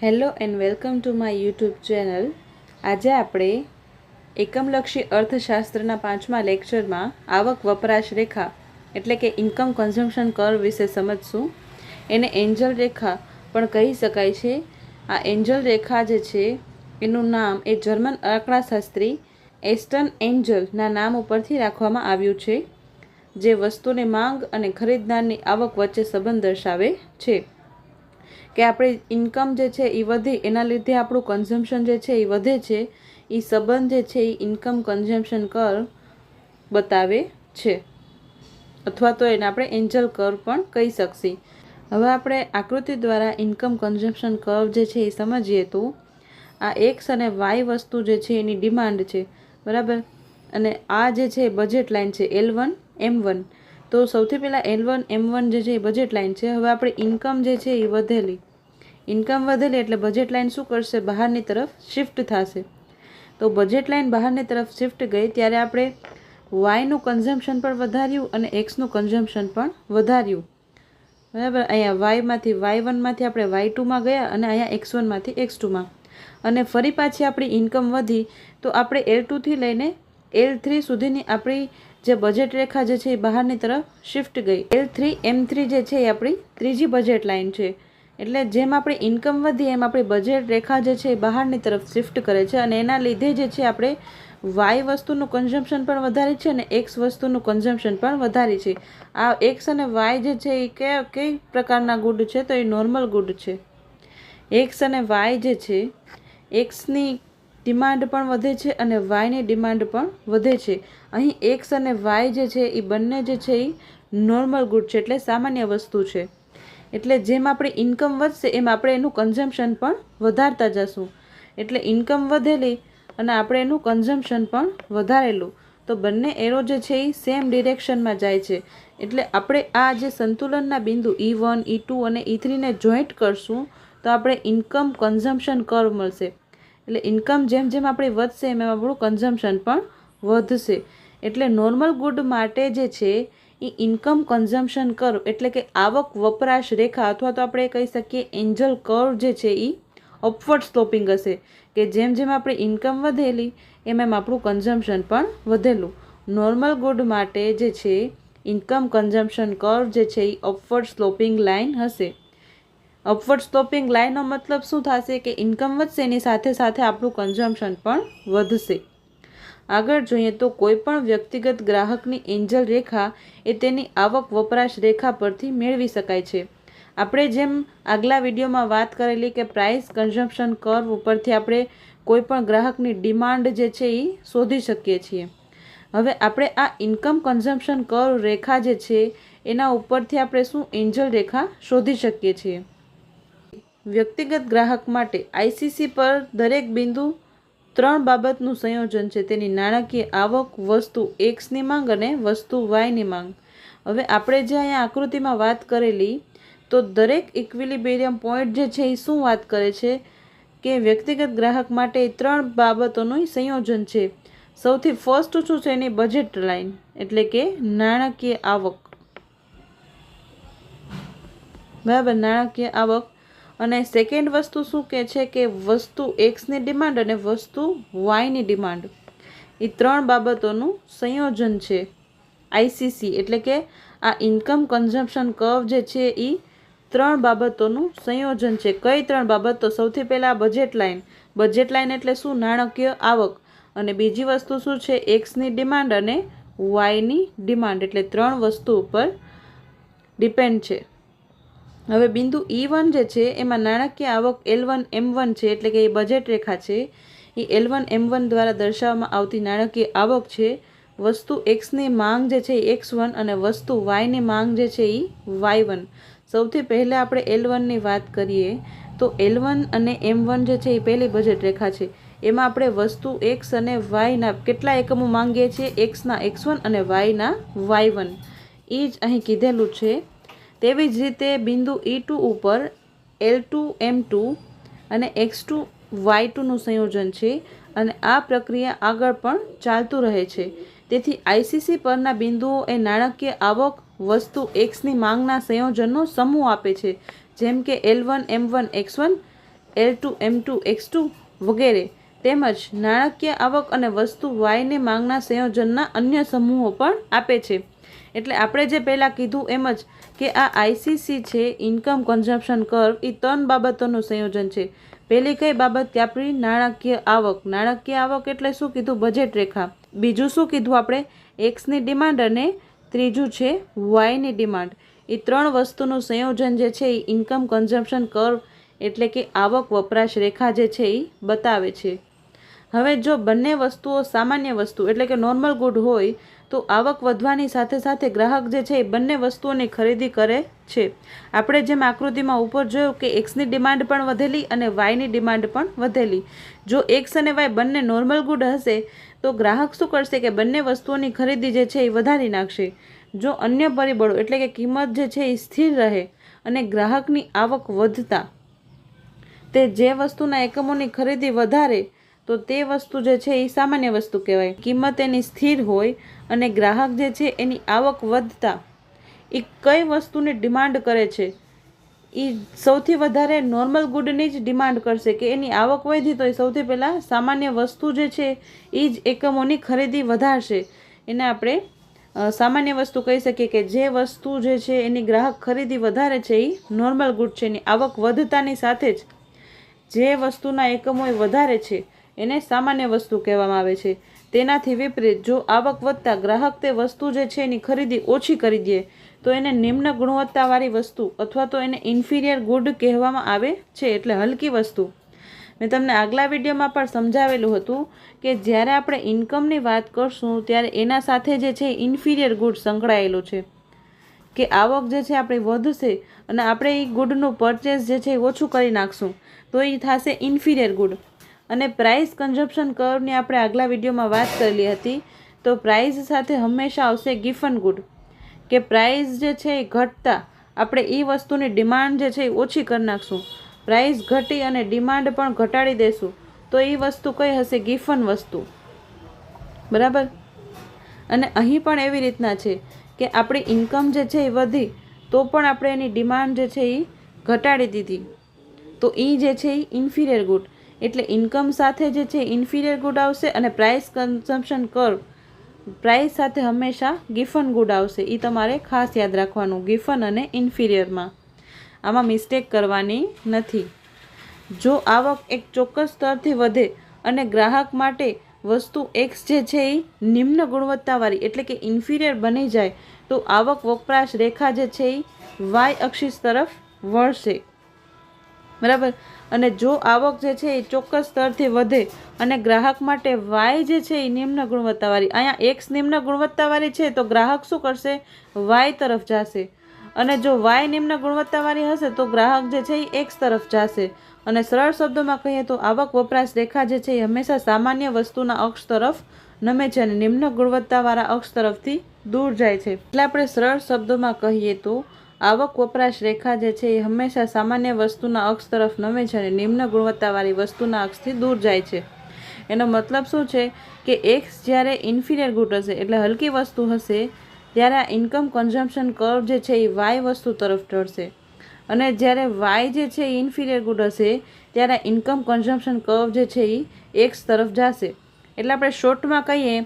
Hello and welcome to my YouTube channel. આજે આપણે એકમલક્ષી અર્થશાસ્ત્રના 5મા લેક્ચરમાં આવક વપરાશ રેખા એટલે કે ઇન્કમ કન્ઝમ્પશન કર્વ વિશે સમજશું। એને એન્જલ રેખા પણ કહી શકાય છે। આ એન્જલ રેખા જે છે એનું નામ એ જર્મન આંકડાશાસ્ત્રી એસ્ટન એન્જલના નામ ઉપરથી રાખવામાં આવ્યું છે, જે વસ્તુની માંગ અને ખરીદનારની આવક વચ્ચે સંબંધ દર્શાવે છે કે આપણી ઇન્કમ જે છે એ વધી એના લીધે આપણું કન્ઝમ્પશન જે છે એ વધે છે। એ સંબંધ જે છે એ ઇન્કમ કન્ઝમ્પશન કર્વ બતાવે છે, અથવા તો એને આપણે એન્જલ કર્વ પણ કહી શકીએ। હવે આપણે આકૃતિ દ્વારા ઇન્કમ કન્ઝમ્પશન કર્વ જે છે એ સમજીએ તો આ એક્સ અને વાય વસ્તુ જે છે એની ડિમાન્ડ છે, બરાબર। અને આ જે છે બજેટ લાઇન છે L1 M1। તો સૌથી પહેલાં L1 M1 જે છે એ બજેટ લાઇન છે। હવે આપણે ઇન્કમ જે છે એ વધેલી એટલે બજેટ લાઇન શું કરશે, બહારની તરફ શિફ્ટ થશે। તો બજેટ લાઇન બહારની તરફ શિફ્ટ ગઈ ત્યારે આપણે વાયનું કન્ઝમ્પશન પણ વધાર્યું અને એક્સનું કન્ઝમ્પશન પણ વધાર્યું, બરાબર। અહીંયા વાયમાંથી Y1માંથી આપણે Y2માં ગયા અને અહીંયા X1માંથી X2માં, અને ફરી પાછી આપણી ઇન્કમ વધી તો આપણે L2થી લઈને L3 સુધીની આપણી જે બજેટ રેખા જે છે એ બહારની તરફ શિફ્ટ ગઈ। L3 M3 જે છે એ આપણી ત્રીજી બજેટ લાઇન છે। એટલે જેમ આપણી ઇન્કમ વધી એમ આપણી બજેટ રેખા જે છે એ બહારની તરફ શિફ્ટ કરે છે, અને એના લીધે જે છે આપણે વાય વસ્તુનું કન્ઝમ્પશન પણ વધારે છે અને એક્સ વસ્તુનું કન્ઝમ્પશન પણ વધારે છે। આ એક્સ અને વાય જે છે એ કઈ પ્રકારના ગુડ છે, તો એ નોર્મલ ગુડ છે। એક્સ અને વાય જે છે, એક્સની ડિમાન્ડ પણ વધે છે અને વાયની ડિમાન્ડ પણ વધે છે। અહીં એક્સ અને વાય જે છે એ બંને જે છે એ નોર્મલ ગુડ છે, એટલે સામાન્ય વસ્તુ છે। એટલે જેમ આપણી ઇન્કમ વધશે એમ આપણે એનું કન્ઝમ્પશન પણ વધારતા જશું। એટલે ઇન્કમ વધેલી અને આપણે એનું કન્ઝમ્પશન પણ વધારેલું, તો બંને એરો જે છે એ સેમ ડિરેક્શનમાં જાય છે। એટલે આપણે આ જે સંતુલનના બિંદુ E1 E2 અને E3ને જોઈન્ટ કરશું તો આપણે ઇન્કમ કન્ઝમ્પશન કર્વ મળશે। એટલે ઇન્કમ જેમ જેમ આપણી વધશે એમ આપણું કન્ઝમ્પશન પણ વધશે। એટલે નોર્મલ ગુડ માટે જે છે એ ઇન્કમ કન્ઝમ્પશન કર્વ એટલે કે આવક વપરાશ રેખા અથવા તો આપણે કહી શકીએ એન્જલ કર્વ જે છે એ અપવર્ડ સ્લોપિંગ હશે, કે જેમ જેમ આપણી ઇન્કમ વધેલી એમ એમ આપણું કન્ઝમ્પશન પણ વધેલું। નોર્મલ ગુડ માટે જે છે ઇન્કમ કન્ઝમ્પશન કર્વ જે છે એ અપવર્ડ સ્લોપિંગ લાઇન હશે। અપવર્ડ સ્લોપિંગ લાઇનનો મતલબ શું થશે કે ઇન્કમ વધશે એની સાથે સાથે આપણું કન્ઝમ્પશન પણ વધશે। આગળ જોઈએ તો કોઈ પણ વ્યક્તિગત ગ્રાહકની એન્જલ રેખા એ તેની આવક વપરાશ રેખા પરથી મેળવી શકાય છે। આપણે જેમ આગલા વિડીયોમાં વાત કરેલી કે પ્રાઇસ કન્ઝમ્પશન કર્વ ઉપરથી આપણે કોઈ પણ ગ્રાહકની ડિમાન્ડ જે છે એ શોધી શકીએ છીએ। હવે આપણે આ ઇન્કમ કન્ઝમ્પશન કર્વ રેખા જે છે એના ઉપરથી આપણે શું એન્જલ રેખા શોધી શકીએ છીએ। વ્યક્તિગત ગ્રાહક માટે આઈસીસી પર દરેક બિંદુ 3 બાબતનું સંયોજન છે, તેની નાણાકીય આવક, વસ્તુ એક્સની માંગ અને વસ્તુ વાયની માંગ। હવે આપણે જે અહીંયા આકૃતિમાં વાત કરેલી તો દરેક ઇક્વિલિબ્રિયમ પોઈન્ટ જે છે એ શું વાત કરે છે કે વ્યક્તિગત ગ્રાહક માટે 3 બાબતોનું સંયોજન છે। સૌથી ફર્સ્ટ શું છે એની બજેટ લાઇન એટલે કે નાણાકીય આવક, બરાબર, નાણાકીય આવક। અને સેકન્ડ વસ્તુ શું કહે છે કે વસ્તુ એક્સની ડિમાન્ડ અને વસ્તુ વાયની ડિમાન્ડ, એ 3 બાબતોનું સંયોજન છે આઈસીસી। એટલે કે આ ઇન્કમ કન્ઝમ્પશન કર્વ જે છે એ 3 બાબતોનું સંયોજન છે। કઈ 3 બાબત? તો સૌથી પહેલાં બજેટ લાઇન એટલે શું, નાણાકીય આવક। અને બીજી વસ્તુ શું છે, એક્સની ડિમાન્ડ અને વાયની ડિમાન્ડ, એટલે 3 વસ્તુ ઉપર ડિપેન્ડ છે। હવે બિંદુ E1 જે છે એમાં નાણાકીય આવક L1 M1 છે, એટલે કે એ બજેટ રેખા છે, એ L1 M1 દ્વારા દર્શાવવામાં આવતી નાણાકીય આવક છે। વસ્તુ એક્સની માંગ જે છે એ X1 અને વસ્તુ વાયની માંગ જે છે એ Y1। સૌથી પહેલાં આપણે L1ની વાત કરીએ તો L1 અને M1 જે છે એ પહેલી બજેટ રેખા છે। એમાં આપણે વસ્તુ એક્સ અને વાયના કેટલા એકમો માંગીએ છીએ, એક્સના X1 અને વાયના Y1, એ જ અહીં કીધેલું છે। તેવી જ રીતે બિંદુ E2 ઉપર L2 M2 અને X2 Y2નું સંયોજન છે, અને આ પ્રક્રિયા આગળ પણ ચાલતું રહે છે। તેથી આઈસીસી પરના બિંદુઓ એ નાણાકીય આવક, વસ્તુ એક્સની માંગના સંયોજનનો સમૂહ આપે છે, જેમ કે L1 M1 X1 L2 M2 X2 વગેરે તેમજ નાણાકીય આવક અને વસ્તુ વાયની માંગના સંયોજનના અન્ય સમૂહો પણ આપે છે. એટલે આપણે જે પહેલાં કીધું એમ જ કે આ આઈસીસી છે, ઇન્કમ કન્ઝમ્પશન કર્વ, એ 3 બાબતોનું સંયોજન છે. પહેલી કઈ બાબત કે આપણી નાણાકીય આવક. નાણાકીય આવક એટલે શું કીધું? બજેટ રેખા. બીજું શું કીધું આપણે? એક્સની ડિમાન્ડ અને ત્રીજું છે વાયની ડિમાન્ડ. એ 3 વસ્તુનું સંયોજન જે છે એ ઇન્કમ કન્ઝમ્પશન કર્વ એટલે કે આવક વપરાશ રેખા જે છે એ બતાવે છે. હવે જો બંને વસ્તુઓ સામાન્ય વસ્તુ એટલે કે નોર્મલ ગુડ હોય તો આવક વધવાની સાથે સાથે ગ્રાહક જે છે એ બંને વસ્તુઓની ખરીદી કરે છે. આપણે જેમ આકૃતિમાં ઉપર જોયું કે એક્સની ડિમાન્ડ પણ વધેલી અને વાયની ડિમાન્ડ પણ વધેલી. જો એક્સ અને વાય બંને નોર્મલ ગુડ હશે તો ગ્રાહક શું કરશે કે બંને વસ્તુઓની ખરીદી જે છે એ વધારી નાખશે. જો અન્ય પરિબળો એટલે કે કિંમત જે છે એ સ્થિર રહે અને ગ્રાહકની આવક વધતા તે જે વસ્તુના એકમોની ખરીદી વધારે તો તે વસ્તુ જે છે એ સામાન્ય વસ્તુ કહેવાય. કિંમત એની સ્થિર હોય અને ગ્રાહક જે છે એની આવક વધતા એ કઈ વસ્તુની ડિમાન્ડ કરે છે? એ સૌથી વધારે નોર્મલ ગુડની જ ડિમાન્ડ કરશે કે એની આવક વધી તો એ સૌથી પહેલાં સામાન્ય વસ્તુ જે છે એ જ એકમોની ખરીદી વધારશે. એને આપણે સામાન્ય વસ્તુ કહી શકીએ કે જે વસ્તુ જે છે એની ગ્રાહક ખરીદી વધારે છે એ નોર્મલ ગુડ છે. એની આવક વધતાની સાથે જ જે વસ્તુના એકમો એ વધારે છે એને સામાન્ય વસ્તુ કહેવામાં આવે છે. તેનાથી વિપરીત જો આવક વધતા ગ્રાહક તે વસ્તુ જે છે એની ખરીદી ઓછી કરી દે તો એને નિમ્ન ગુણવત્તાવાળી વસ્તુ અથવા તો એને ઇન્ફિરિયર ગુડ કહેવામાં આવે છે, એટલે હલકી વસ્તુ. મેં તમને આગલા વિડીયોમાં પણ સમજાવેલું હતું કે જ્યારે આપણે ઇન્કમની વાત કરશું ત્યારે એના સાથે જે છે ઇન્ફિરિયર ગુડ સંકળાયેલું છે કે આવક જે છે આપણી વધશે અને આપણે એ ગુડનું પરચેસ જે છે એ ઓછું કરી નાખશું તો એ થશે ઇન્ફિરિયર ગુડ. અને પ્રાઇસ કન્ઝમ્પશન કર્વની આપણે આગલા વિડીયોમાં વાત કરેલી હતી. તો પ્રાઇસ સાથે હંમેશા આવશે ગિફન ગુડ કે પ્રાઇસ જે છે એ ઘટતા આપણે એ વસ્તુની ડિમાન્ડ જે છે એ ઓછી કરી નાખશું. પ્રાઇસ ઘટી અને ડિમાન્ડ પણ ઘટાડી દેશું તો એ વસ્તુ કઈ હશે? ગિફન વસ્તુ. બરાબર. અને અહીં પણ એવી રીતના છે કે આપણી ઇન્કમ જે છે એ વધી તો પણ આપણે એની ડિમાન્ડ જે છે એ ઘટાડી દીધી તો એ જે છે એ ઇન્ફિરિયર ગુડ. એટલે ઇન્કમ સાથે જે છે ઇન્ફિરિયર ગુડ આવશે અને પ્રાઇસ કન્ઝમ્પશન કર્વ પ્રાઇસ સાથે હંમેશા ગિફન ગુડ આવશે. એ તમારે ખાસ યાદ રાખવાનું ગિફન અને ઇન્ફિરિયરમાં. આમાં મિસ્ટેક કરવાની નથી. જો આવક એક ચોક્કસ સ્તરથી વધે અને ગ્રાહક માટે વસ્તુ એક્સ જે છે એ નિમ્ન ગુણવત્તાવાળી એટલે કે ઇન્ફિરિયર બની જાય તો આવક વપરાશ રેખા જે છે એ વાય અક્ષિસ તરફ વળશે. બરાબર. અને જો આવક જે છે એ ચોક્કસ સ્તરથી વધે અને ગ્રાહક માટે વાય જે છે એ નિમ્ન ગુણવત્તાવાળી, અહીંયા એક્સ નિમ્ન ગુણવત્તાવાળી છે તો ગ્રાહક શું કરશે? વાય તરફ જશે. અને જો વાય નિમ્ન ગુણવત્તાવાળી હશે તો ગ્રાહક જે છે એ એક્સ તરફ જશે. અને સરળ શબ્દોમાં કહીએ તો આવક વપરાશ રેખા જે છે એ હંમેશા સામાન્ય વસ્તુના અક્ષ તરફ નમે છે અને નિમ્ન ગુણવત્તાવાળા અક્ષ તરફથી દૂર જાય છે. એટલે આપણે સરળ શબ્દોમાં કહીએ તો આવક વપરાશ રેખા જે છે એ હંમેશા સામાન્ય વસ્તુના અક્ષ તરફ નમે છે અને નિમ્ન ગુણવત્તાવાળી વસ્તુના અક્ષથી દૂર જાય છે. એનો મતલબ શું છે કે એક્સ જ્યારે ઇન્ફિરિયર ગુડ હશે એટલે હલકી વસ્તુ હશે ત્યારે આ ઇન્કમ કન્ઝમ્પશન કર્વ જે છે એ વાય વસ્તુ તરફ ઢળશે અને જ્યારે વાય જે છે એ ઇન્ફિરિયર ગુડ હશે ત્યારે ઇન્કમ કન્ઝમ્પશન કર્વ જે છે એ એક્સ તરફ જશે. એટલે આપણે શોર્ટમાં કહીએ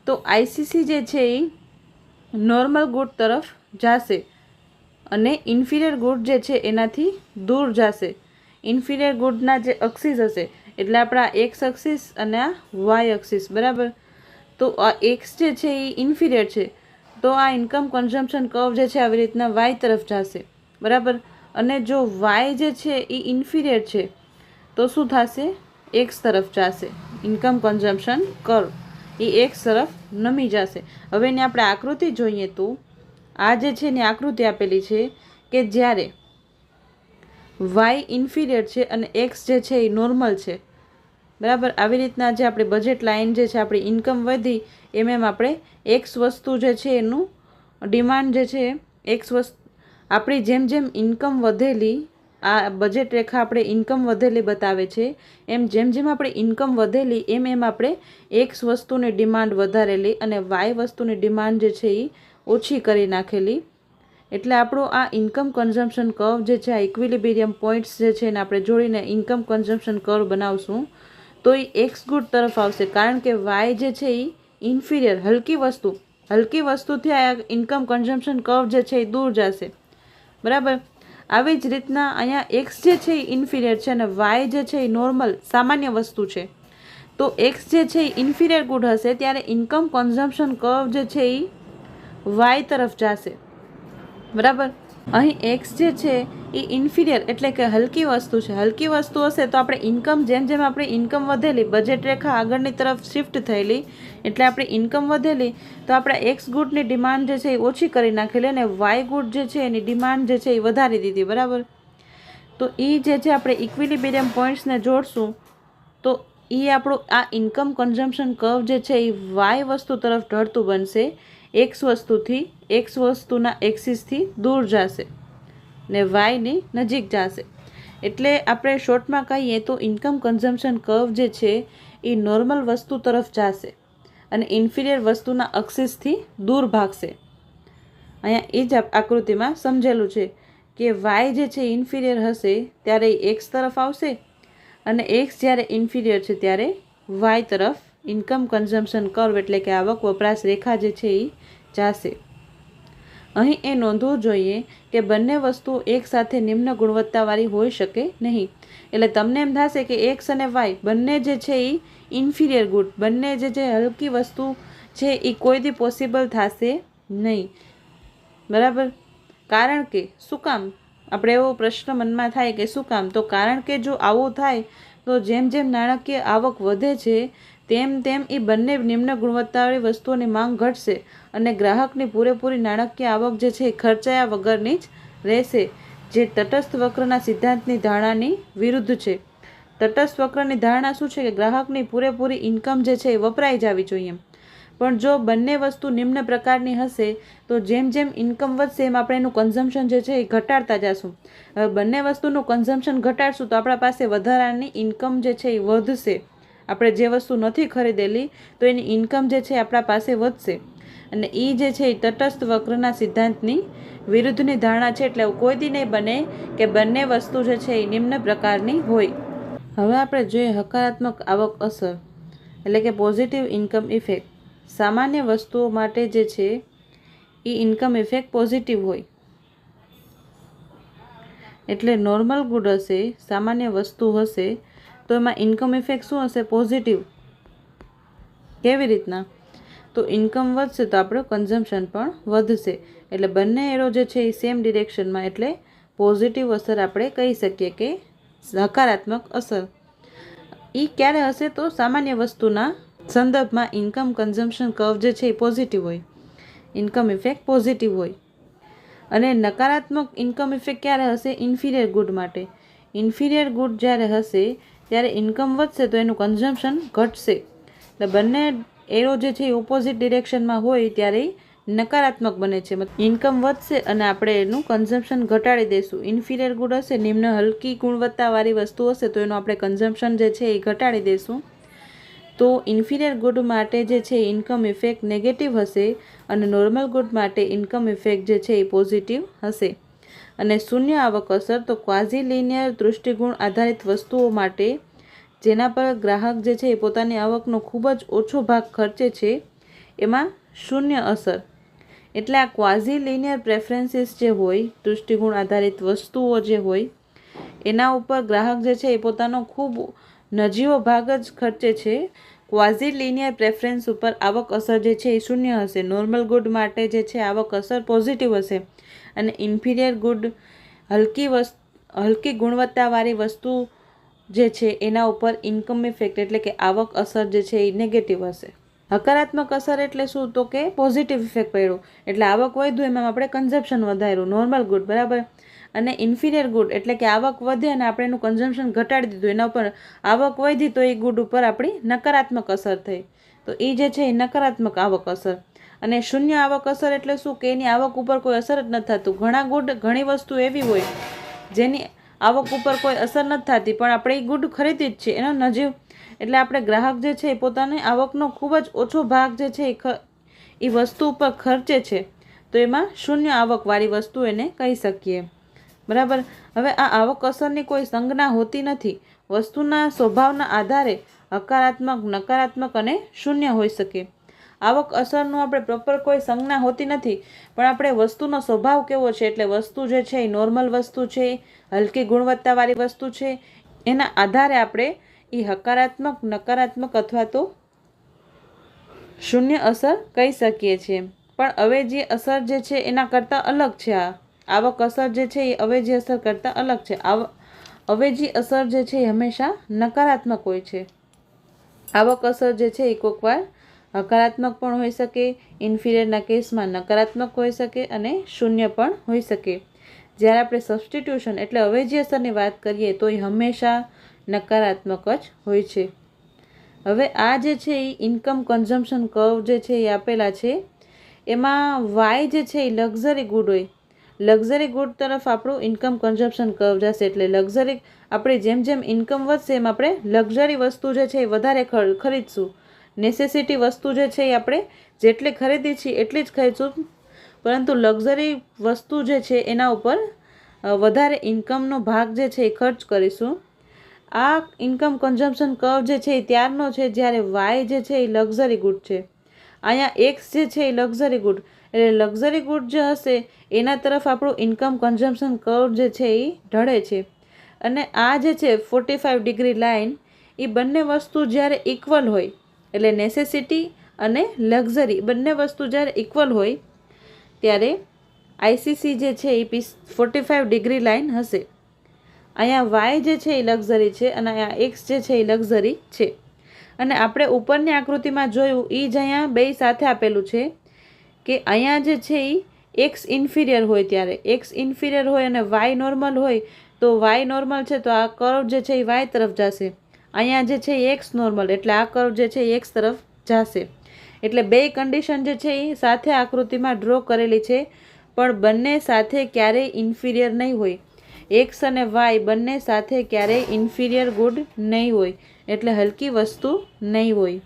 તો આઈસીસી જે છે એ નોર્મલ ગુડ તરફ જશે અને ઇન્ફિરિયર ગુડ જે છે એનાથી દૂર જશે. ઇન્ફિરિયર ગુડના જે અક્સિસ હશે એટલે આપણા એક્સ અક્સિસ અને આ વાય અક્સિસ. બરાબર. તો આ એક્સ જે છે એ ઇન્ફિરિયર છે તો આ ઇન્કમ કન્ઝમ્પશન કર્વ જે છે આવી રીતના વાય તરફ જશે. બરાબર. અને જો વાય જે છે એ ઇન્ફિરિયર છે તો શું થશે? એક્સ તરફ જશે. ઇન્કમ કન્ઝમ્પશન કર્વ એ એક્સ તરફ નમી જશે. હવે એની આપણે આકૃતિ જોઈએ તો આ જે છે એની આકૃતિ આપેલી છે કે જ્યારે વાય ઇન્ફિરિયર છે અને એક્સ જે છે એ નોર્મલ છે. બરાબર. આવી રીતના જે આપણી બજેટ લાઇન જે છે આપણી ઇન્કમ વધી એમ આપણે એક્સ વસ્તુ જે છે એનું ડિમાન્ડ જે છે એક્સ વસ્તુ આપણી જેમ જેમ ઇન્કમ વધેલી આ બજેટ રેખા આપણે ઇન્કમ વધેલી બતાવે છે એમ જેમ જેમ આપણે ઇન્કમ વધેલી એમ આપણે એક્સ વસ્તુની ડિમાન્ડ વધારેલી અને વાય વસ્તુની ડિમાન્ડ જે છે એ ઓછી કરી નાખેલી. એટલે આપણું આ ઇન્કમ કન્ઝમ્પશન કર્વ જે છે, આ ઇક્વિલિબ્રિયમ પોઈન્ટ્સ જે છે એને આપણે જોડીને ઇન્કમ કન્ઝમ્પશન કર્વ બનાવશું તો એ એક્સ ગુડ તરફ આવશે, કારણ કે વાય જે છે એ ઇન્ફિરિયર હલકી વસ્તુથી આ ઇન્કમ કન્ઝમ્પશન કર્વ જે છે એ દૂર જશે, બરાબર. આવી જ રીતના અહીંયા એક્સ જે છે એ ઇન્ફિરિયર છે અને વાય જે છે એ નોર્મલ સામાન્ય વસ્તુ છે, તો એક્સ જે છે એ ઇન્ફિરિયર ગુડ હશે ત્યારે ઇન્કમ કન્ઝમ્પશન કર્વ જે છે એ વાય તરફ જશે, બરાબર. અહીં એક્સ જે છે એ ઇન્ફિરિયર એટલે કે હલકી વસ્તુ છે. હલકી વસ્તુ હશે તો આપણે ઇન્કમ જેમ આપણી ઇન્કમ વધેલી, બજેટ રેખા આગળની તરફ શિફ્ટ થયેલી એટલે આપણી ઇન્કમ વધેલી, તો આપણે એક્સ ગુડની ડિમાન્ડ જે છે એ ઓછી કરી નાખેલી અને વાય ગુડ જે છે એની ડિમાન્ડ જે છે એ વધારી દીધી, બરાબર. તો એ જે છે આપણે ઇક્વિલિબ્રિયમ પોઈન્ટ્સને જોડશું તો એ આપણું આ ઇન્કમ કન્ઝમ્પશન કર્વ જે છે એ વાય વસ્તુ તરફ ઢળતું બનશે, એક્સ વસ્તુના એક્સિસથી દૂર જશે ને વાયની નજીક જશે. એટલે આપણે શોર્ટમાં કહીએ તો ઇન્કમ કન્ઝમ્પશન કર્વ જે છે એ નોર્મલ વસ્તુ તરફ જશે અને ઇન્ફિરિયર વસ્તુના એક્સિસથી દૂર ભાગશે. અહીંયા એ જ આકૃતિમાં સમજેલું છે કે વાય જે છે ઇન્ફિરિયર હશે ત્યારે એ એક્સ તરફ આવશે અને એક્સ જ્યારે ઇન્ફિરિયર છે ત્યારે વાય તરફ ઇન્કમ કન્ઝમ્પશન કર્વ એટલે કે આવક વપરાશ રેખા જે છે એ જશે. અહીં એ નોંધવું જોઈએ કે બંને વસ્તુઓ એકસાથે નિમ્ન ગુણવત્તાવાળી હોઈ શકે નહીં. એટલે તમને એમ થશે કે એક્સ અને વાય બંને જે છે એ ઇન્ફિરિયર ગુડ, બંને જે હલકી વસ્તુ છે એ કોઈ દી પોસિબલ થશે નહીં, બરાબર. કારણ કે શું કામ? આપણે એવો પ્રશ્ન મનમાં થાય કે શું કામ? તો કારણ કે જો આવું થાય તો જેમ નાણાકીય આવક વધે છે તેમ એ બંને નિમ્ન ગુણવત્તાવાળી વસ્તુઓની માંગ ઘટશે અને ગ્રાહકની પૂરેપૂરી નાણાકીય આવક જે છે એ ખર્ચાયા વગરની જ રહેશે, જે તટસ્થ વક્રના સિદ્ધાંતની ધારણાની વિરુદ્ધ છે. તટસ્થ વક્રની ધારણા શું છે કે ગ્રાહકની પૂરેપૂરી ઇન્કમ જે છે એ વપરાઈ જવી જોઈએ. પણ જો બંને વસ્તુ નિમ્ન પ્રકારની હશે તો જેમ ઇન્કમ વધશે એમ આપણે એનું કન્ઝમ્પશન જે છે એ ઘટાડતા જશું. હવે બંને વસ્તુનું કન્ઝમ્પશન ઘટાડશું તો આપણા પાસે વધારાની ઇન્કમ જે છે એ વધશે. આપણે જે વસ્તુ નથી ખરીદેલી તો એની ઇન્કમ જે છે આપણા પાસે વધશે અને એ જે છે એ તટસ્થ વક્રના સિદ્ધાંતની વિરુદ્ધની ધારણા છે. એટલે કોઈ દી નહીં બને કે બંને વસ્તુ જે છે એ નિમ્ન પ્રકારની હોય. હવે આપણે જોઈએ હકારાત્મક આવક અસર એટલે કે પોઝિટિવ ઇન્કમ ઇફેક્ટ. સામાન્ય વસ્તુઓ માટે જે છે એ ઇન્કમ ઇફેક્ટ પોઝિટિવ હોય, એટલે નોર્મલ ગુડ હશે, સામાન્ય વસ્તુ હશે તો એમાં ઇન્કમ ઇફેક્ટ શું હશે? પોઝિટિવ. કેવી રીતના? તો ઇન્કમ વધશે તો આપણું કન્ઝમ્પશન પણ વધશે, એટલે બંને એરો જે છે એ સેમ ડિરેક્શનમાં, એટલે પોઝિટિવ અસર આપણે કહી શકીએ કે હકારાત્મક અસર. એ ક્યારે હશે? તો સામાન્ય વસ્તુના સંદર્ભમાં ઇન્કમ કન્ઝમ્પશન કર્વ જે છે એ પોઝિટિવ હોય, ઇન્કમ ઇફેક્ટ પોઝિટિવ હોય. અને નકારાત્મક ઇન્કમ ઇફેક્ટ ક્યારે હશે? ઇન્ફિરિયર ગુડ માટે. ઇન્ફિરિયર ગુડ જ્યારે હશે ત્યારે ઇન્કમ વધશે તો એનું કન્ઝમ્પશન ઘટશે. એટલે બંને એરો જે છે એ ઓપોઝિટ ડિરેક્શનમાં હોય ત્યારે નકારાત્મક બને છે. ઇન્કમ વધશે અને આપણે એનું કન્ઝમ્પશન ઘટાડી દઈશું. ઇન્ફિરિયર ગુડ હશે, નિમ્ન હલકી ગુણવત્તાવાળી વસ્તુ હશે તો એનું આપણે કન્ઝમ્પશન જે છે એ ઘટાડી દઈશું. તો ઇન્ફિરિયર ગુડ માટે જે છે ઇન્કમ ઇફેક્ટ નેગેટિવ હશે અને નોર્મલ ગુડ માટે ઇન્કમ ઇફેક્ટ જે છે એ પોઝિટિવ હશે. અને શૂન્ય આવક અસર તો ક્વાઝી લિનિયર દૃષ્ટિગુણ આધારિત વસ્તુઓ માટે જેના પર ગ્રાહક જે છે એ પોતાની આવકનો ખૂબ જ ઓછો ભાગ ખર્ચે છે એમાં શૂન્ય અસર. એટલે આ ક્વાઝી લિનિયર પ્રેફરન્સીસ જે હોય, દૃષ્ટિગુણ આધારિત વસ્તુઓ જે હોય એના ઉપર ગ્રાહક જે છે એ પોતાનો ખૂબ નજીવો ભાગ જ ખર્ચે છે. ક્વાઝી લિનિયર પ્રેફરન્સ ઉપર આવક અસર જે છે એ શૂન્ય હશે. નોર્મલ ગુડ માટે જે છે આવક અસર પોઝિટિવ હશે અને ઇન્ફિરિયર ગુડ હલકી ગુણવત્તાવાળી વસ્તુ જે છે એના ઉપર ઇન્કમ ઇફેક્ટ એટલે કે આવક અસર જે છે એ નેગેટિવ હશે. હકારાત્મક અસર એટલે શું? તો કે પોઝિટિવ ઇફેક્ટ પડ્યો એટલે આવક વધ્યું એમાં આપણે કન્ઝમ્પશન વધાર્યું, નોર્મલ ગુડ, બરાબર. અને ઇન્ફિરિયર ગુડ એટલે કે આવક વધે અને આપણે એનું કન્ઝમ્પશન ઘટાડી દીધું, એના ઉપર આવક વધી તો એ ગુડ ઉપર આપણી નકારાત્મક અસર થઈ, તો એ જે છે એ નકારાત્મક આવક અસર. અને શૂન્ય આવક અસર એટલે શું? કે એની આવક ઉપર કોઈ અસર જ નથી થતું. ઘણી વસ્તુ એવી હોય જેની આવક ઉપર કોઈ અસર નથી થતી પણ આપણે એ ગુડ ખરીદી જ છે, એનો નજીવ. એટલે આપણે ગ્રાહક જે છે એ પોતાની આવકનો ખૂબ જ ઓછો ભાગ જે છે એ વસ્તુ ઉપર ખર્ચે છે તો એમાં શૂન્ય આવકવાળી વસ્તુ એને કહી શકીએ, બરાબર। હવે આ આવક અસરની કોઈ સંજ્ઞા હોતી નથી। વસ્તુના સ્વભાવના આધારે હકારાત્મક, નકારાત્મક અને શૂન્ય હોઈ શકે। આવક અસરનું આપણે પ્રોપર કોઈ સંજ્ઞા હોતી નથી, પણ આપણે વસ્તુનો સ્વભાવ કેવો છે, એટલે વસ્તુ જે છે એ નોર્મલ વસ્તુ છે, હલકી ગુણવત્તાવાળી વસ્તુ છે, એના આધારે આપણે એ હકારાત્મક, નકારાત્મક અથવા તો શૂન્ય અસર કહી શકીએ છીએ। પણ અવેજી અસર જે છે એના કરતાં અલગ છે। આ આવક અસર જે છે એ અવેજી અસર કરતાં અલગ છે। અવેજી અસર જે છે એ હંમેશા નકારાત્મક હોય છે। આવક અસર જે છે એ કોઈક વાર હકારાત્મક પણ હોઈ શકે, ઇન્ફિરિયરના કેસમાં નકારાત્મક હોઈ શકે અને શૂન્ય પણ હોઈ શકે। જ્યારે આપણે સબસ્ટિટ્યુશન એટલે અવેજી અસરની વાત કરીએ તો એ હંમેશા નકારાત્મક જ હોય છે। હવે આ જે છે એ ઇન્કમ કન્ઝમ્પશન કર્વ જે છે એ આપેલા છે, એમાં વાય જે છે એ લક્ઝરી ગુડ હોય, લક્ઝરી ગુડ તરફ આપણું ઇન્કમ કન્ઝમ્પશન કર્વ જશે। એટલે લક્ઝરી આપણી જેમ જેમ ઇન્કમ વધશે એમ આપણે લક્ઝરી વસ્તુ જે છે એ વધારે ખરીદશું। નેસેસિટી વસ્તુ જે છે એ આપણે જેટલી ખરીદી છીએ એટલી જ ખરીદશું, પરંતુ લક્ઝરી વસ્તુ જે છે એના ઉપર વધારે ઇન્કમનો ભાગ જે છે એ ખર્ચ કરીશું। આ ઇન્કમ કન્ઝમ્પશન કર્વ જે છે એ ત્યારનો છે જ્યારે વાય જે છે એ લક્ઝરી ગુડ છે। અહીંયા એક્સ જે છે એ લક્ઝરી ગુડ, એટલે લક્ઝરી ગુડ જે હશે એના તરફ આપણું ઇન્કમ કન્ઝમ્પશન કર્વ જે છે એ ઢળે છે। અને આ જે છે 45 ડિગ્રી લાઇન, એ બંને વસ્તુ જ્યારે ઇક્વલ હોય, એટલે નેસેસિટી અને લક્ઝરી બંને વસ્તુ જ્યારે ઇક્વલ હોય ત્યારે આઈસીસી જે છે એ 45 ડિગ્રી લાઇન હશે। અહીંયા વાય જે છે એ લક્ઝરી છે અને અહીંયા એક્સ જે છે એ લક્ઝરી છે। અને આપણે ઉપરની આકૃતિમાં જોયું એ જ અહીંયા બે સાથે આપેલું છે કે અહીંયા જે છે એ એક્સ ઇન્ફિરિયર હોય ત્યારે એક્સ ઇન્ફિરિયર હોય અને વાય નોર્મલ હોય, તો વાય નોર્મલ છે તો આ કર્વ જે છે એ વાય તરફ જશે। અહીંયા જે છે એ એક્સ નોર્મલ, એટલે આ કર્વ જે છે એ એક્સ તરફ જશે। એટલે બે કન્ડિશન જે છે એ સાથે આકૃતિમાં ડ્રો કરેલી છે, પણ બંને સાથે ક્યારેય ઇન્ફિરિયર નહીં હોય। એક્સ અને વાય બંને સાથે ક્યારેય ઇન્ફિરિયર ગુડ નહીં હોય, એટલે હલકી વસ્તુ નહીં હોય।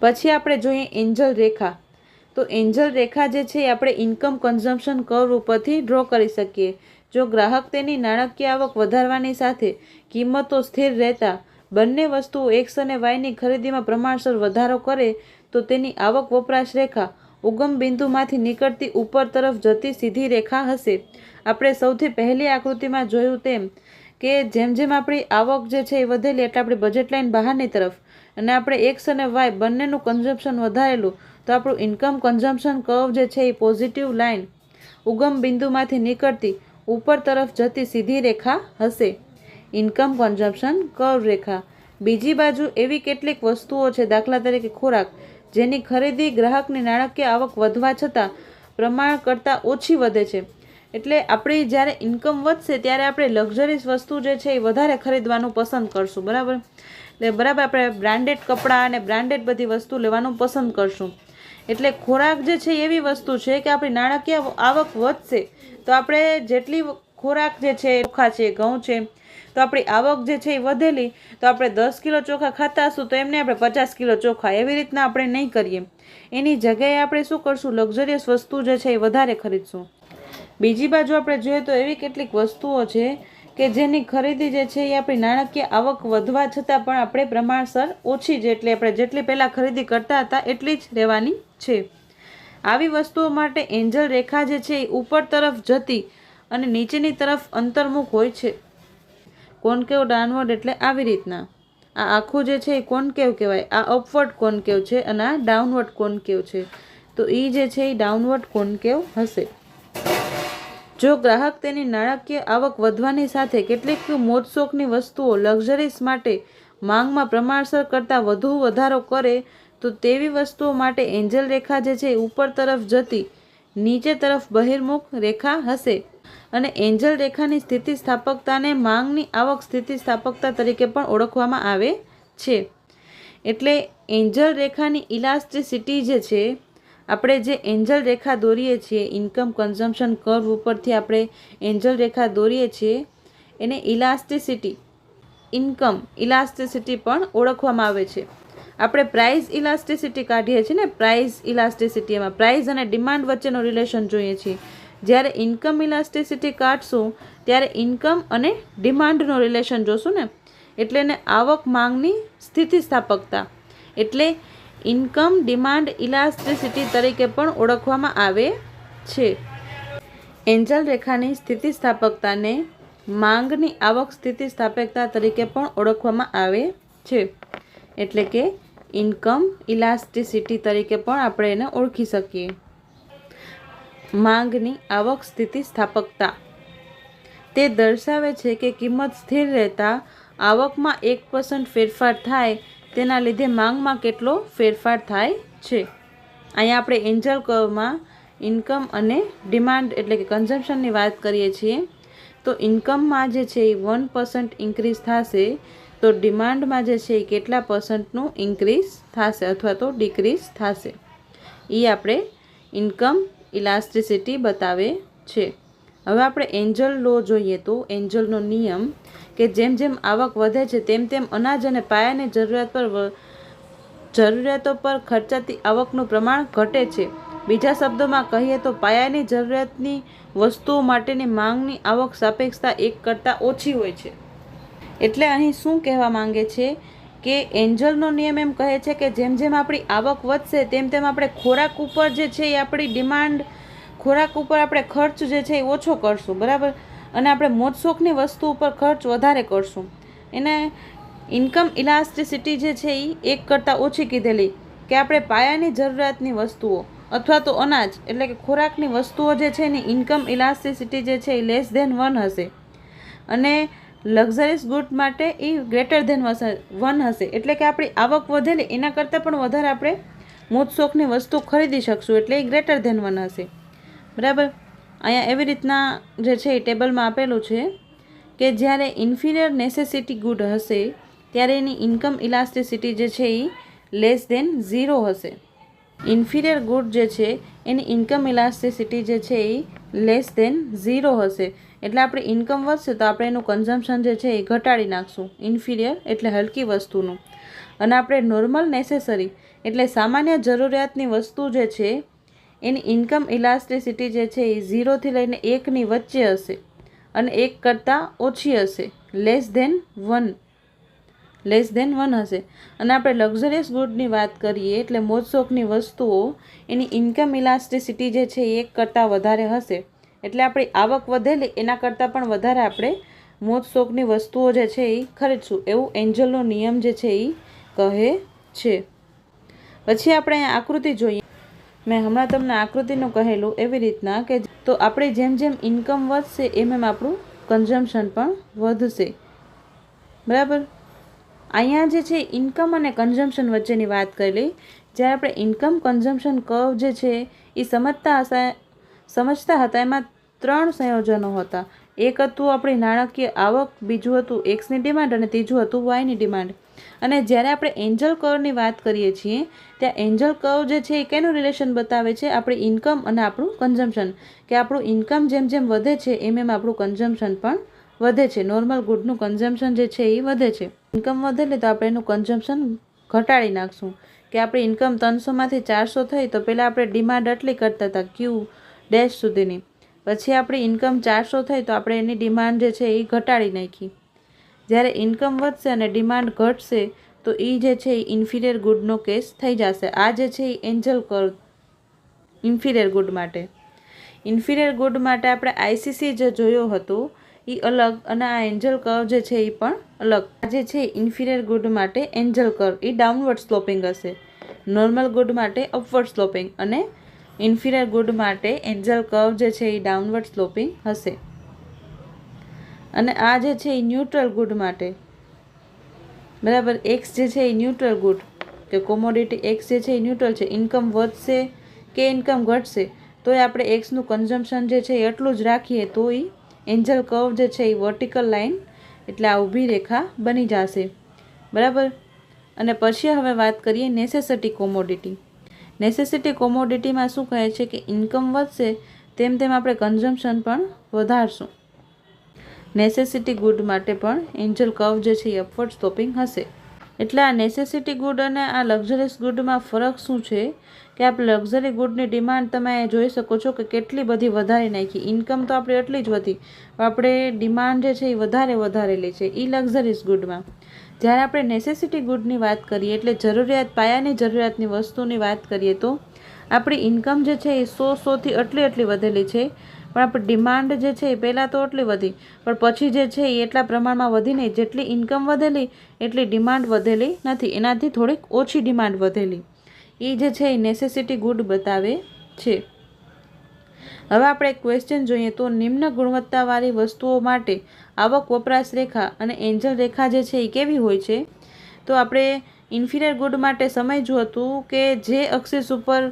પછી આપણે જોઈએ એન્જલ રેખા। તો એન્જલ રેખા જે છે એ આપણે ઇન્કમ કન્ઝમ્પશન કર્વ ઉપરથી ડ્રો કરી શકીએ। જો ગ્રાહક તેની નાણાકીય આવક વધારવાની સાથે કિંમતો સ્થિર રહેતા બંને વસ્તુઓ એક્સ અને વાયની ખરીદીમાં પ્રમાણસર વધારો કરે તો તેની આવક વપરાશ રેખા ઉગમ બિંદુમાંથી નીકળતી ઉપર તરફ જતી સીધી રેખા હશે। આપણે સૌથી પહેલી આકૃતિમાં જોયું તેમ કે જેમ જેમ આપણી આવક જે છે એ વધેલી એટલે આપણી બજેટ લાઇન બહારની તરફ, અને આપણે એક્સ અને વાય બંનેનું કન્ઝમ્પશન વધારેલું તો આપણું ઇન્કમ કન્ઝમ્પશન કર્વ જે છે એ પોઝિટિવ લાઇન ઉગમ બિંદુમાંથી નીકળતી ઉપર તરફ જતી સીધી રેખા હશે, ઇન્કમ કન્ઝમ્પશન કર્વ રેખા। બીજી બાજુ એવી કેટલીક વસ્તુઓ છે, દાખલા તરીકે ખોરાક, જેની ખરીદી ગ્રાહકની નાણાકીય આવક વધવા છતાં પ્રમાણ કરતાં ઓછી વધે છે। એટલે આપણી જ્યારે ઇન્કમ વધશે ત્યારે આપણે લક્ઝરીઝ વસ્તુ જે છે એ વધારે ખરીદવાનું પસંદ કરશું, બરાબર। એટલે બરાબર આપણે બ્રાન્ડેડ કપડાં અને બ્રાન્ડેડ બધી વસ્તુ લેવાનું પસંદ કરશું। એટલે ખોરાક જે છે એવી વસ્તુ છે કે આપણી નાણાકીય આવક વધશે તો આપણે જેટલી ખોરાક જે છે ચોખા છે, ઘઉં છે, તો આપણી આવક જે છે એ વધેલી તો આપણે 10 કિલો ચોખા ખાતા હશું તો એમને આપણે 50 કિલો ચોખા એવી રીતના આપણે નહીં કરીએ। એની જગ્યાએ આપણે શું કરશું, લક્ઝરિયસ વસ્તુ જે છે એ વધારે ખરીદશું। બીજી બાજુ આપણે જોઈએ તો એવી કેટલીક વસ્તુઓ છે કે જેની ખરીદી જે છે એ આપણી નાણાકીય આવક વધવા છતાં પણ આપણે પ્રમાણસર ઓછી જ, એટલે આપણે જેટલી પહેલાં ખરીદી કરતા હતા એટલી જ રહેવાની છે। આવી વસ્તુઓ માટે એન્જલ રેખા જે છે એ ઉપર તરફ જતી અને નીચેની તરફ અંતર્મુખ હોય છે। કોનકેવ ડાઉનવર્ડ એટલે આવી રીતના આ આખું જે છે એ કોનકેવ કહેવાય, આ અપવર્ડ કોનકેવ છે અને આ ડાઉનવર્ડ કોનકેવ છે, તો એ જે છે એ ડાઉનવર્ડ કોનકેવ હશે। જો ગ્રાહક તેની નાણાકીય આવક વધવાની સાથે કેટલીક મોજશોખની વસ્તુઓ લક્ઝરીઝ માટે માંગમાં પ્રમાણસર કરતાં વધુ વધારો કરે તો તેવી વસ્તુઓ માટે એન્જલ રેખા જે છે ઉપર તરફ જતી નીચે તરફ બહિર્મુખ રેખા હશે। અને એન્જલ રેખાની સ્થિતિસ્થાપકતાને માંગની આવક સ્થિતિસ્થાપકતા તરીકે પણ ઓળખવામાં આવે છે। એટલે એન્જલ રેખાની ઇલાસ્ટિસિટી જે છે, આપણે જે એન્જલ રેખા દોરીએ છીએ ઇન્કમ કન્ઝમ્પશન કર્વ ઉપરથી આપણે એન્જલ રેખા દોરીએ છીએ એને ઇલાસ્ટિસિટી, ઇન્કમ ઇલાસ્ટિસિટી પણ ઓળખવામાં આવે છે। આપણે પ્રાઇસ ઇલાસ્ટિસિટી કાઢીએ છીએ ને, પ્રાઇસ ઇલાસ્ટિસિટી, એમાં પ્રાઇસ અને ડિમાન્ડ વચ્ચેનો રિલેશન જોઈએ છીએ. જ્યારે ઇન્કમ ઇલાસ્ટિસિટી કાઢશું ત્યારે ઇન્કમ અને ડિમાન્ડનો રિલેશન જોશું ને, એટલે એને આવક માંગની સ્થિતિસ્થાપકતા એટલે ઇન્કમ ડિમાન્ડ ઇલાસ્ટિસિટી તરીકે પણ ઓળખવામાં આવે છે. એન્જલ રેખાની સ્થિતિસ્થાપકતાને માંગની આવક સ્થિતિસ્થાપકતા તરીકે પણ ઓળખવામાં આવે છે. એટલે કે ઇન્કમ ઇલાસ્ટિસિટી તરીકે પણ આપણે એને ઓળખી શકીએ. માંગની આવક સ્થિતિસ્થાપકતા તે દર્શાવે છે કે કિંમત સ્થિર રહેતા આવકમાં 1% ફેરફાર થાય તેના લીધે માંગમાં કેટલો ફેરફાર થાય છે. અહીંયા આપણે એન્જલ કર્વમાં ઇન્કમ અને ડિમાન્ડ એટલે કે કન્ઝમ્પશનની વાત કરીએ છીએ. તો ઇન્કમમાં જે છે એ 1% ઇન્ક્રીઝ થશે, તો ડિમાન્ડમાં જે છે એ કેટલા પર્સન્ટનું ઇન્ક્રીઝ થશે અથવા તો ડિક્રીઝ થશે. એ આપણે ઇન્કમ ઇલાસ્ટિસિટી બતાવે છે. હવે આપણે એન્જલ લો જોઈએ તો એન્જલનો નિયમ કે જેમ જેમ આવક વધે છે તેમ તેમ અનાજ અને પાયાની જરૂરિયાતો પર ખર્ચાતી આવકનું પ્રમાણ ઘટે છે. બીજા શબ્દોમાં કહીએ તો પાયાની જરૂરિયાતની વસ્તુઓ માટેની માંગની આવક સાપેક્ષતા 1 કરતાં ઓછી હોય છે. એટલે અહીં શું કહેવા માંગે છે કે એન્જલનો નિયમ એમ કહે છે કે જેમ જેમ આપણી આવક વધશે તેમ તેમ આપણે ખોરાક ઉપર જે છે એ આપણી ડિમાન્ડ, ખોરાક ઉપર આપણે ખર્ચ જે છે એ ઓછો કરશું, બરાબર, અને આપણે મોજશોખની વસ્તુ ઉપર ખર્ચ વધારે કરશું. એને ઇન્કમ ઇલાસ્ટિસિટી જે છે એ 1 કરતાં ઓછી કીધેલી કે આપણે પાયાની જરૂરિયાતની વસ્તુઓ અથવા તો અનાજ એટલે કે ખોરાકની વસ્તુઓ જે છે એની ઇન્કમ ઇલાસ્ટિસિટી જે છે એ <1 હશે અને લક્ઝરીઝ ગુડ માટે એ <1 હશે. એટલે કે આપણી આવક વધેલી એના કરતાં પણ વધારે આપણે મોજશોખની વસ્તુ ખરીદી શકશું, એટલે એ <1 હશે, બરાબર. અહીંયા એવી રીતના જે છે એ ટેબલમાં આપેલું છે કે જ્યારે ઇન્ફિરિયર નેસેસિટી ગુડ હશે ત્યારે એની ઇન્કમ ઇલાસ્ટિસિટી જે છે એ <0 હશે. ઇન્ફિરિયર ગુડ જે છે એની ઇન્કમ ઇલાસ્ટિસિટી જે છે એ <0 હશે. એટલે આપણી ઇન્કમ વધશે તો આપણે એનું કન્ઝમ્પશન જે છે એ ઘટાડી નાખશું, ઇન્ફિરિયર એટલે હલકી વસ્તુનું. અને આપણે નોર્મલ નેસેસરી એટલે સામાન્ય જરૂરિયાતની વસ્તુ જે છે એની ઇન્કમ ઇલાસ્ટિસિટી જે છે એ 0 થી લઈને 1ની વચ્ચે હશે અને 1 કરતાં ઓછી હશે, <1 હશે. અને આપણે લક્ઝરિયસ ગુડની વાત કરીએ એટલે મોજશોખની વસ્તુઓ એની ઇન્કમ ઇલાસ્ટિસિટી જે છે એ 1 કરતાં વધારે હશે. એટલે આપણી આવક વધેલી એના કરતાં પણ વધારે આપણે મોજશોખની વસ્તુઓ જે છે એ ખરીદશું, એવું એન્જલનો નિયમ જે છે એ કહે છે. પછી આપણે અહીંયા આકૃતિ જોઈએ. મેં હમણાં તમને આકૃતિનું કહેલું એવી રીતના કે તો આપણી જેમ જેમ ઇન્કમ વધશે એમ એમ આપણું કન્ઝમ્પશન પણ વધશે, બરાબર. અહીંયા જે છે ઇન્કમ અને કન્ઝમ્પશન વચ્ચેની વાત કરેલી. જ્યારે આપણે ઇન્કમ કન્ઝમ્પશન કર્વ જે છે એ સમજતા હતા એમાં 3 સંયોજનો હતા. એક હતું આપણી નાણાકીય આવક, બીજું હતું એક્સની ડિમાન્ડ અને ત્રીજું હતું વાયની ડિમાન્ડ. અને જ્યારે આપણે એન્જલ કર્વની વાત કરીએ છીએ ત્યાં એન્જલ કર્વ જે છે એ કેનું રિલેશન બતાવે છે, આપણી ઇન્કમ અને આપણું કન્ઝમ્પશન, કે આપણું ઇન્કમ જેમ જેમ વધે છે એમ એમ આપણું કન્ઝમ્પશન પણ વધે છે. નોર્મલ ગુડનું કન્ઝમ્પશન જે છે એ વધે છે. ઇન્કમ વધે તો આપણે એનું કન્ઝમ્પશન ઘટાડી નાખશું. કે આપણી ઇન્કમ 300માંથી 400 થઈ તો પહેલાં આપણે ડિમાન્ડ આટલી કરતા હતા Q' સુધીની, પછી આપણી ઇન્કમ 400 થઈ તો આપણે એની ડિમાન્ડ જે છે એ ઘટાડી નાખી. જ્યારે ઇન્કમ વધશે અને ડિમાન્ડ ઘટશે તો એ જે છે એ ઇન્ફિરિયર ગુડનો કેસ થઈ જશે. આ જે છે એ એન્જલ કર્વ ઇન્ફિરિયર ગુડ માટે. ઇન્ફિરિયર ગુડ માટે આપણે ICC જે જોયો હતો એ અલગ અને આ એન્જલ કર્વ જે છે એ પણ અલગ. આ જે છે ઇન્ફિરિયર ગુડ માટે એન્જલ કર્વ એ ડાઉનવર્ડ સ્લોપિંગ હશે, નોર્મલ ગુડ માટે અપવર્ડ સ્લોપિંગ અને ઇન્ફિરિયર ગુડ માટે એન્જલ કર્વ જે છે એ ડાઉનવર્ડ સ્લોપિંગ હશે. અને આ જે છે એ ન્યુટ્રલ ગુડ માટે, બરાબર, એક્સ જે છે એ ન્યુટ્રલ ગુડ કે કોમોડિટી એક્સ જે છે એ ન્યુટ્રલ છે. ઇન્કમ વધશે કે ઇન્કમ ઘટશે તો આપણે એક્સનું કન્ઝમ્પશન જે છે એ એટલું જ રાખીએ તો એ એન્જલ કર્વ જે છે એ વર્ટિકલ લાઇન એટલે આ ઊભી રેખા બની જશે, બરાબર. અને પછી હવે વાત કરીએ નેસેસિટી કોમોડિટી. નેસેસિટી કોમોડિટીમાં શું કહે છે કે ઇન્કમ વધશે તેમ તેમ આપણે કન્ઝમ્પશન પણ વધારશું. નેસેસિટી ગુડ માટે પણ એન્જલ કર્વ જે છે એ અપવર્ડ સ્લોપિંગ હશે. એટલે આ નેસેસિટી ગુડ અને આ લક્ઝરીસ ગુડમાં ફરક શું છે કે આપણે લક્ઝરી ગુડની ડિમાન્ડ તમે જોઈ શકો છો કે કેટલી બધી વધારી નાખી. ઇન્કમ તો આપણી એટલી જ વધી, પણ આપણે ડિમાન્ડ જે છે એ વધારેલી છે એ લક્ઝરીસ ગુડમાં. જ્યારે આપણે નેસેસિટી ગુડની વાત કરીએ એટલે પાયાની જરૂરિયાતની વસ્તુની વાત કરીએ તો આપણી ઇન્કમ જે છે એ 100થી એટલી વધેલી છે, પણ આપણી ડિમાન્ડ જે છે એ પહેલાં તો એટલી વધી, પણ પછી જે છે એ એટલા પ્રમાણમાં વધી નહીં. જેટલી ઇન્કમ વધેલી એટલી ડિમાન્ડ વધેલી નથી, એનાથી થોડીક ઓછી ડિમાન્ડ વધેલી. એ જે છે એ નેસેસિટી ગુડ બતાવે છે. હવે આપણે એક ક્વેશ્ચન જોઈએ તો નિમ્ન ગુણવત્તાવાળી વસ્તુઓ માટે આવક વપરાશ રેખા અને એન્જલ રેખા જે છે એ કેવી હોય છે? તો આપણે ઇન્ફિરિયર ગુડ માટે સમજ્યું હતું કે જે એક્સિસ ઉપર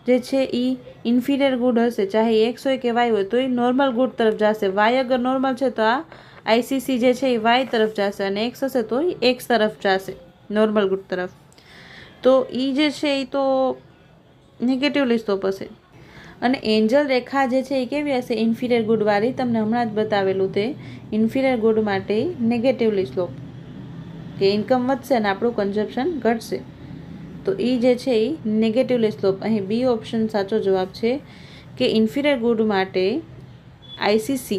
જે છે એ ઇન્ફિરિયર ગુડ હશે, ચાહે એક્સ હોય કે વાય હોય, તો એ નોર્મલ ગુડ તરફ જશે. વાય અગર નોર્મલ છે તો આ આઈસીસી જે છે એ વાય તરફ જશે, અને એક્સ હશે તો એ એક્સ તરફ જશે, નોર્મલ ગુડ તરફ. તો એ જે છે એ તો નેગેટિવલી સ્લોપ હશે. અને એન્જલ રેખા જે છે એ કેવી હશે? ઇન્ફિરિયર ગુડવાળી. તમને હમણાં જ બતાવેલું તે ઇન્ફિરિયર ગુડ માટે નેગેટિવલી સ્લોપ, કે ઇન્કમ વધશે અને આપણું કન્ઝપ્શન ઘટશે. તો એ જે છે એ નેગેટિવલી સ્લોપ. અહીં બી ઓપ્શન સાચો જવાબ છે કે ઇન્ફિરિયર ગુડ માટે આઈસીસી.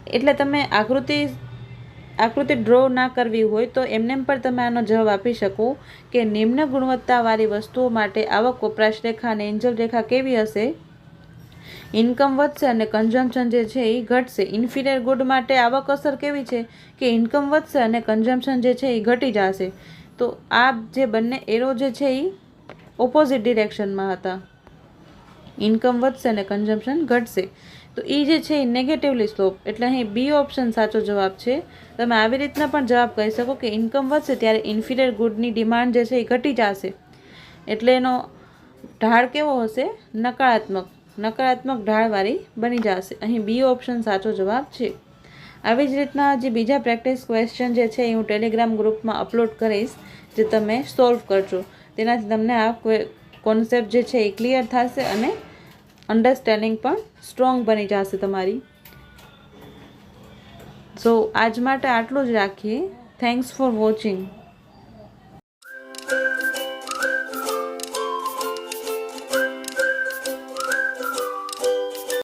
એટલે તમે આકૃતિ ડ્રો ના કરવી હોય તો એમને પણ તમે આનો જવાબ આપી શકો કે નિમ્ન ગુણવત્તાવાળી વસ્તુઓ માટે આવક વપરાશ રેખા અને એન્જલ રેખા કેવી હશે? ઇન્કમ વધશે અને કન્ઝમ્પશન જે છે એ ઘટશે. ઇન્ફિરિયર ગુડ માટે આવક અસર કેવી છે કે ઇન્કમ વધશે અને કન્ઝમ્પશન જે છે એ ઘટી જશે. તો આ જે બંને એરો જે છે એ ઓપોઝિટ ડિરેક્શનમાં હતા. ઇન્કમ વધશે અને કન્ઝમ્પશન ઘટશે. તો એ જે છે એ નેગેટિવલી સ્લોપ. એટલે અહીં બી ઓપ્શન સાચો જવાબ છે. તમે આવી રીતના પણ જવાબ કહી શકો કે ઇન્કમ વધશે ત્યારે ઇન્ફિરિયર ગુડની ડિમાન્ડ જે છે એ ઘટી જશે, એટલે એનો ઢાળ કેવો હશે? નકારાત્મક ઢાળવાળી બની જશે. અહીં બી ઓપ્શન સાચો જવાબ છે. આવી જ રીતના જે બીજા પ્રેક્ટિસ ક્વેશ્ચન જે છે એ હું ટેલિગ્રામ ગ્રુપમાં અપલોડ કરીશ, જે તમે સોલ્વ કરજો. તેનાથી તમને આ કોન્સેપ્ટ જે છે એ ક્લિયર થશે અને અન્ડરસ્ટેન્ડિંગ પણ સ્ટ્રોંગ બની જશે તમારી. સો આજ માટે આટલું જ રાખીએ. Thanks for watching.